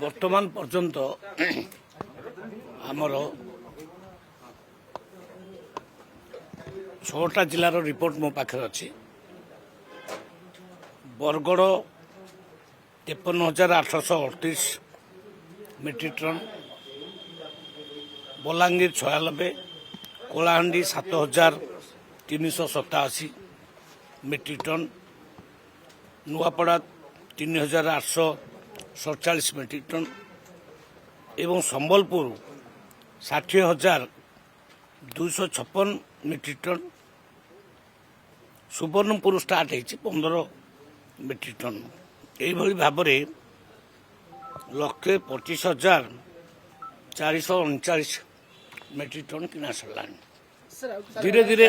ବର୍ତ୍ତମାନ ପର୍ଯ୍ୟନ୍ତ ଆମର 6ଟା ଜିଲ୍ଲାର ରିପୋର୍ଟ ମୋ ପାଖରେ ଅଛି। Bargarh 53,838 metric ton, Balangir 96, Kalahandi 7,387 metric ton, Nuapada 3,847 metric ton ଏବଂ Sambalpur 60,256 metric ton. Subarnapur start ହେଇଛି 15 ମେଟ୍ରିକ୍ ଟନ୍। ଏଇଭଳି ଭାବରେ 1,25,439 ମେଟ୍ରିକ୍ ଟନ୍ କିଣା ସରିଲାଣି। ଧୀରେ ଧୀରେ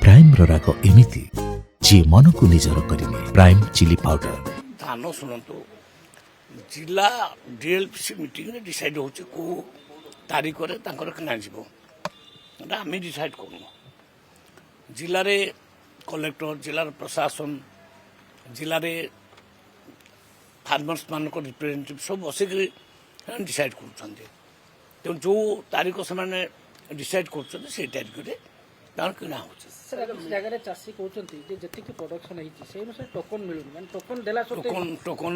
ପ୍ରାଇମ୍ର ରାଗ ଏମିତି ଯିଏ ମନକୁ ନିଜର କରିନିଏ। Prime chilli powder. ଧାନ ଶୁଣନ୍ତୁ, ଜିଲ୍ଲା ଡିଏଲ୍ପିସି ମିଟିଂରେ ଡିସାଇଡ୍ ହେଉଛି କେଉଁ ତାରିଖରେ ତାଙ୍କର କିଣାଯିବ। ଏଟା ଆମେ ଡିସାଇଡ୍ କରୁନୁ। ଜିଲ୍ଲାରେ କଲେକ୍ଟର, ଜିଲ୍ଲାର ପ୍ରଶାସନ, ଜିଲ୍ଲାରେ ଫାର୍ମର୍ସମାନଙ୍କ ରିପ୍ରେଜେଣ୍ଟେଟିଭ୍ ସବୁ ବସିକରି ଡିସାଇଡ୍ କରୁଛନ୍ତି। ତେଣୁ ଯେଉଁ ତାରିଖ ସେମାନେ ଡିସାଇଡ୍ କରୁଛନ୍ତି ସେଇ ତାରିଖରେ ତାଙ୍କର କିଣା ହେଉଛି। ଜାଗାରେ ଚାଷୀ କହୁଛନ୍ତି ଯେ ଯେତିକି ପ୍ରଡକ୍ସନ ହେଇଛି ସେଇ ଅନୁସାରେ ଟୋକନ ମିଳୁନି, ମାନେ ଟୋକନ ଦେଲା ଟୋକନ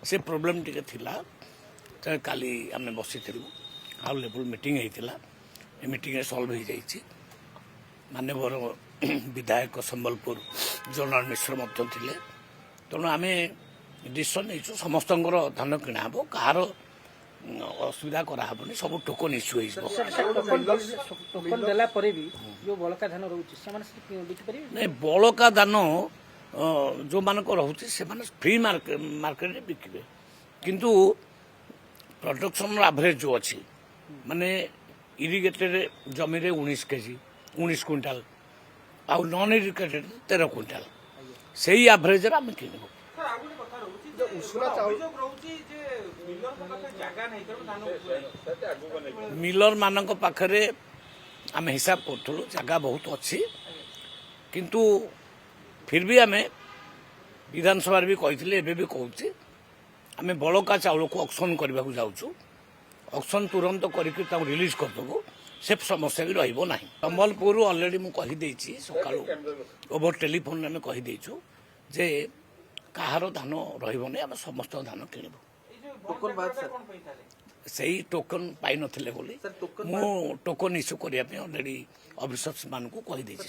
ସେ ପ୍ରୋବ୍ଲେମ୍ ଟିକେ ଥିଲା। କାଲି ଆମେ ବସିଥିଲୁ, ଆଉ ଲେବୁଲ୍ ମିଟିଂ ହେଇଥିଲା। ଏ ମିଟିଂରେ ସଲ୍ଭ ହେଇଯାଇଛି। ମାନ୍ୟବର ବିଧାୟକ ସମ୍ବଲପୁର ଜର୍ନାଲ ମିଶ୍ର ମଧ୍ୟ ଥିଲେ। ତେଣୁ ଆମେ ଡିସିସନ୍ ନେଇଛୁ ସମସ୍ତଙ୍କର ଧାନ କିଣା ହେବ, କାହାର ଅସୁବିଧା କରାହେବନି, ସବୁ ଟୋକନ ଇସ୍ୟୁ ହେଇଯିବ। ଟୋକନ ଦେଲା ପରେ ବି ଯୋଉ ବଳକା ଧାନ ରହୁଛି ସେମାନେ ବିକିପାରିବେ? ନାଇଁ, ବଳକା ଧାନ ଯେଉଁମାନଙ୍କ ରହୁଛି ସେମାନେ ଫ୍ରି ମାର୍କେଟରେ ବିକିବେ। କିନ୍ତୁ ପ୍ରଡକ୍ସନର ଆଭରେଜ ଯେଉଁ ଅଛି, ମାନେ ଇରିଗେଟେଡ୍ ଜମିରେ 19 କେଜି 19 କୁଇଣ୍ଟାଲ, ଆଉ ନନ୍ ଇରିଗେଟେଡ୍ 13 କୁଇଣ୍ଟାଲ, ସେଇ ଆଭରେଜରେ ଆମେ କିଣିବୁ। ମିଲର ମାନଙ୍କ ପାଖରେ ଆମେ ହିସାବ କରୁଥିଲୁ, ଜାଗା ବହୁତ ଅଛି। କିନ୍ତୁ ଫିର୍ ବି ଆମେ ବିଧାନସଭାରେ ବି କହିଥିଲେ, ଏବେ ବି କହୁଛି, ଆମେ ବଳକା ଚାଉଳକୁ ଅକ୍ସନ୍ କରିବାକୁ ଯାଉଛୁ। ଅକ୍ସନ୍ ତୁରନ୍ତ କରିକି ତାକୁ ରିଲିଜ୍ କରିଦେବୁ। ସେ ସମସ୍ୟା ବି ରହିବ ନାହିଁ। ସମ୍ବଲପୁରରୁ ଅଲରେଡ଼ି ମୁଁ କହିଦେଇଛି, ସକାଳୁ ଓଭର ଟେଲିଫୋନ୍ରେ ଆମେ କହିଦେଇଛୁ ଯେ କାହାର ଧାନ ରହିବନି, ଆମେ ସମସ୍ତଙ୍କ ଧାନ କିଣିବୁ। ସେଇ ଟୋକନ ପାଇନଥିଲେ ବୋଲି ମୁଁ ଟୋକନ ଇସ୍ୟୁ କରିବା ପାଇଁ ଅଲରେଡ଼ି ଅଫିସର୍ସ ମାନଙ୍କୁ କହିଦେଇଛି।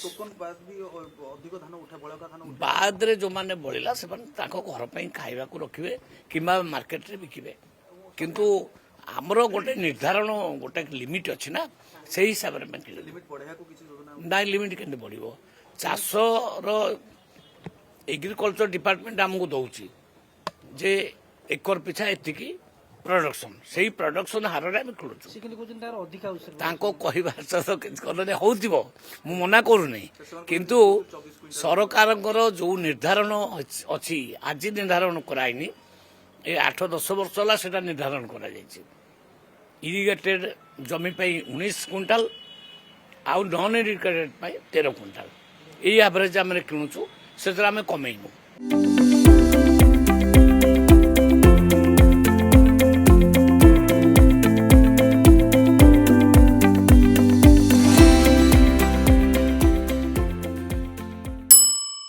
ବାଦରେ ଯେଉଁମାନେ ବଳିଲା ସେମାନେ ତାଙ୍କ ଘର ପାଇଁ ଖାଇବାକୁ ରଖିବେ କିମ୍ବା ମାର୍କେଟରେ ବିକିବେ। କିନ୍ତୁ ଆମର ଗୋଟେ ନିର୍ଦ୍ଧାରଣ, ଗୋଟେ ଲିମିଟ୍ ଅଛି ନା, ସେଇ ହିସାବରେ ଆମେ କିଣିବୁ। ନାଇଁ, ଲିମିଟ୍ କେମିତି ବଢ଼ିବ? ଚାଷର ଏଗ୍ରିକଲଚର ଡିପାର୍ଟମେଣ୍ଟ ଆମକୁ ଦେଉଛି ଯେ ଏକର ପିଛା ଏତିକି ପ୍ରଡକ୍ସନ, ସେଇ ପ୍ରଡକ୍ସନ ହାରରେ ଆମେ କିଣୁଛୁ। ତାଙ୍କ କହିବା କଲେ ହଉଥିବ, ମୁଁ ମନା କରୁନି। କିନ୍ତୁ ସରକାରଙ୍କର ଯେଉଁ ନିର୍ଦ୍ଧାରଣ ଅଛି, ଆଜି ନିର୍ଦ୍ଧାରଣ କରାଇନି, ଏ 8-10 ବର୍ଷ ହେଲା ସେଟା ନିର୍ଦ୍ଧାରଣ କରାଯାଇଛି। ଇରିଗେଟେଡ୍ ଜମି ପାଇଁ 19 କୁଇଣ୍ଟାଲ, ଆଉ ନନ୍ ଇରିଗେଟେଡ୍ ପାଇଁ 13 କୁଇଣ୍ଟାଲ, ଏଇ ଆଭରେଜ ଆମେ କିଣୁଛୁ। ସେଥିରେ ଆମେ କମେଇନୁ।